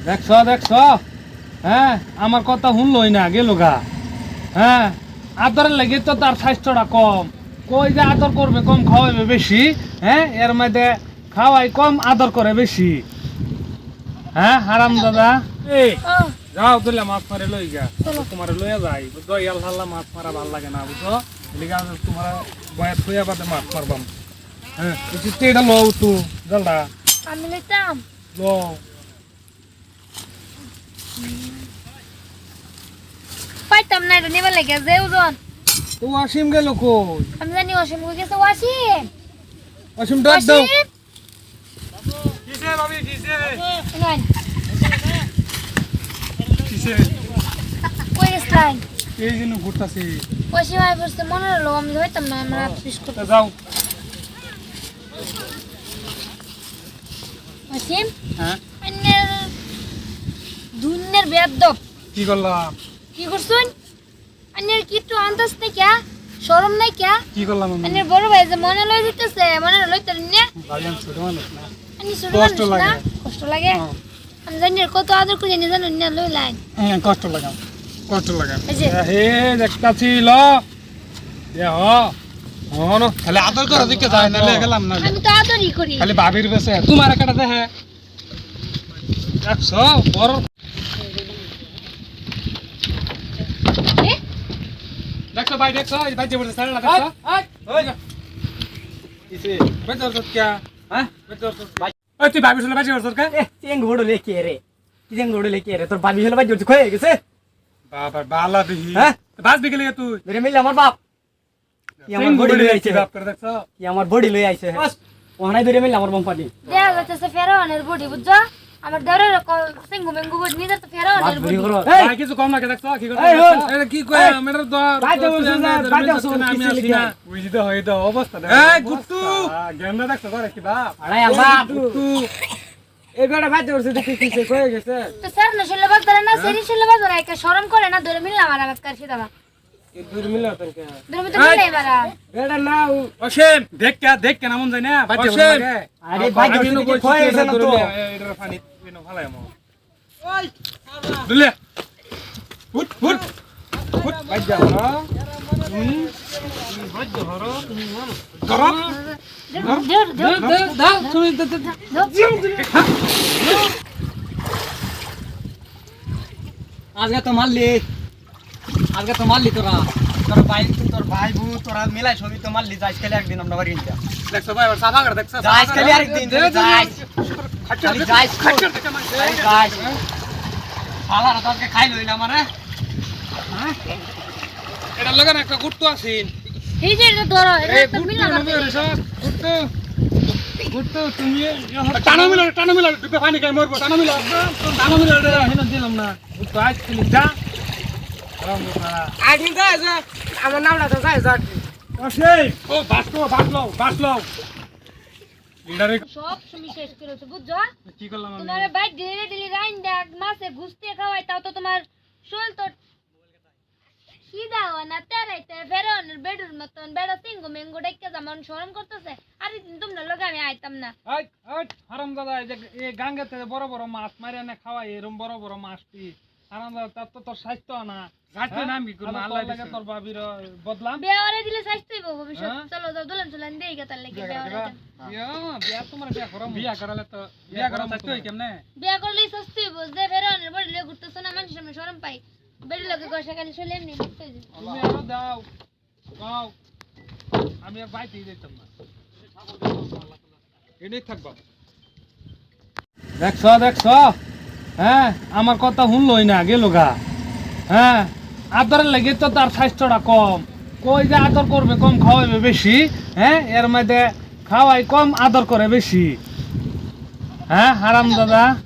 দেখছ দেখছ, হ্যাঁ আমার কথা শুনলই না গেল গা। হ্যাঁ আদরের লাগে তো তার স্বাস্থ্যটা কম, কই যে আদর করবে কম খাওয়াবে বেশি। হ্যাঁ এর মধ্যে খাওয়াই কম আদর করে বেশি। হ্যাঁ হারাম দাদা, এই যাও তুলে মাছ মারে লই গা, তোমার লইয়া যাই বুঝছো। ইয়াল হাল্লা মাছ মারা ভাল লাগে না বুঝছো, এদিকে তোমার বয়াত খুঁয়া বাদে মাছ মারবাম। হ্যাঁ এটা লো তু জলদা আমি লইতাম লো। পাইতাম না এটা নিবার লাগে যে ওজন। তো ওয়াসিম গেল কই? আমি জানি অসীম হয়ে গেছে ওয়াসিম। ওয়াসিম ডাক দাও। অসীম কিসে ভাবি কিসে? নাই কিসে? কই গেছলাই? এই জন্য ঘুরতাছি। অসীম আই পড়ছে মনে হলো আমি হইতাম না আমরা বিস্কুট। তা যাও। অসীম হ্যাঁ আন্নের দুনিয়ার বেয়াদব কি করলাম? কি করছুন? আন্নের কি একটু আন্দাজ নাই কিয়া, শরম নাই কিয়া? কি করলাম আমি? আন্নের বড় ভাই যে মনে লই দিতেছে, মনে লইতে না ভাইজান ছোট মানুষ না, আন্নি ছোট কষ্ট মানুষ না, লাগে। কষ্ট লাগে। হ্যাঁ। আমি জানি আর কত আদর করে জানি জানো না লই লাইন। হ্যাঁ কষ্ট লাগে, কষ্ট লাগে। এই যে। হে দেখতাছি ল দেহ হন খালি আদর করে দিকে যায় না লে গেলাম না। আমি তো আদরই করি। খালি ভাবির বেছে তোমার একটা দেখে দেখছো বড় এ? দেখছো ভাই, দেখছো এই ভাই যে বলছে সারা দেখছো। ওই কিসে বেজর সত क्या? হ্যাঁ বেজর সত ভাই। ওই তুই ভাবি শুনে বেজর সত কা? চেং ঘোড়ো লেকে রে, কি চেং ঘোড়ো লেকে রে, তোর বাবি হলো ভাই জোর খয়ে গেছে। বাবা বালা দিহি হ্যাঁ? বাস বিকেলে তুই ধরে মিলে আমার বাপ কি আমার সিং বডি গুড়ি লই আইছে আইছে, বাপ করে দেখছো। কি আমার বডি লই আইছে। ওহানাই ধরে মিলে আমার বম্পানি দেখা যাচ্ছে ফেরাওয়ানের বডি বুঝছো? আমার দেওরের সিঙ্গু মেঙ্গু বডি নিজের তো বাপ ফেরাওয়ানের ধরি বডি। করো। ভাই কিছু কম লাগে দেখছো কি করে এই হল। এটা কি কয় মেরে দর বাজে বলছো না, বাজে বলছো না, আমি কিসে আসি লিখে? না বুঝি তো হয় তো অবস্থা দেখ। এই গুট্টু গেন্দা দেখছো করে কি বাপ আড়াই বাপ গুট্টু এই বেটা ভাই জোর সে দেখি কিসে কয়ে গেছে। তো স্যার না শুনলে বাদ ধরে না, সেরি শুনলে বাদ ধরে একটা শরম করে না, ধরে মিললাম আর আজকাল সেটা না এই দূর মিলে তোরকে ধরে তো মিলে মারা। বেটা না অসীম দেখ কে নামন যায় না বাজে বলে লাগে। আরে ভাই জোর সে দেখি খয়ে গেছে না তো। এটা পানি পিনো ফালাই আমো ওই দুলে ফুট ফুট ফুট বাজে হরো বাজে হরো করো দাও তুমি আজকে তো মারলি তোরা, তোর ভাই বউ তোরা মিলাই ছবি তো মারলি। যাইস খালি একদিন আমরা বাড়ি নিতে দেখছো ভাই সাফা করে দেখছো যাইস খালি আরেকদিন যাইস খালি যাইস খালি যাইস শালা না তোকে খাই লইলাম মানে। এটা লাগা না একটা গুট্টু আছিন। এই যে এটা ধরো এটা এই তো গুট্টু মিললাম নবে রেসা গুট্টু গুট্টু তুমি টানো মিলা দুটো পানি খাই মরবো। টানো মিলা রে হেনা দিলাম না গুট্টু আজ তুমি যা রাম বাবা আইডি যাই যা আমার নামটা তো যাই যা। অসীম ও বাসলো লিডারে সব সময় শেষ করেছো বুঝছো? কি করলাম আমি? তোমার ভাই ডিলি ডিলি রাইন দেখ মাছে ঘুষতে খাওয়াই, তাও তো তোমার শোল তো সিধা হয় না, তেরাইতে ফেরাওয়ানের বেডুর মতন বেড়া সিঙ্গু মেঙ্গু ডেকে যেমন শরম করতেছে। আরে তোমরা লোক আমি আইতাম না। আই আই হারামজাদা এই গাঙ্গেতে বড় বড় মাছ মারে না খাওয়াই এরকম বড় বড় মাছ পি হারামজাদা তার তো তোর স্বাস্থ্য না স্বাস্থ্য নাম কি করব আল্লাহ লাগে তোর বাবির বদলাম বিয়ারে দিলে স্বাস্থ্যই পাবো ভবিষ্যৎ। হ্যাঁ? চলো যাও দুলান চুলান দেই গেতার লাগে বিয়ারে। বিয়া তোমার বিয়া করম বিয়া করালে তো বিয়া করাম স্বাস্থ্য কেমনে বিয়া করলেই স্বাস্থ্যই বুঝতে ফেরাওয়ানের বড় লোক ঘুরতেছ না, মানুষের সামনে শরম পাই। বেড়ি লোকে গসা খালি চলে এমনি দেখতে যাই। তুমি আরো দাও দাও আমি আর বাইতেই যেতাম না এনেই থাকবা। দেখছো হ্যাঁ আমার কথা শুনলই না গেল গা। হ্যাঁ আদরের লাগে তো তার স্বাস্থ্যটা কম, কই যে আদর করবে কম খাওয়াবে বেশি। হ্যাঁ এর মধ্যে খাওয়াই কম আদর করে বেশি। হ্যাঁ হারাম দাদা।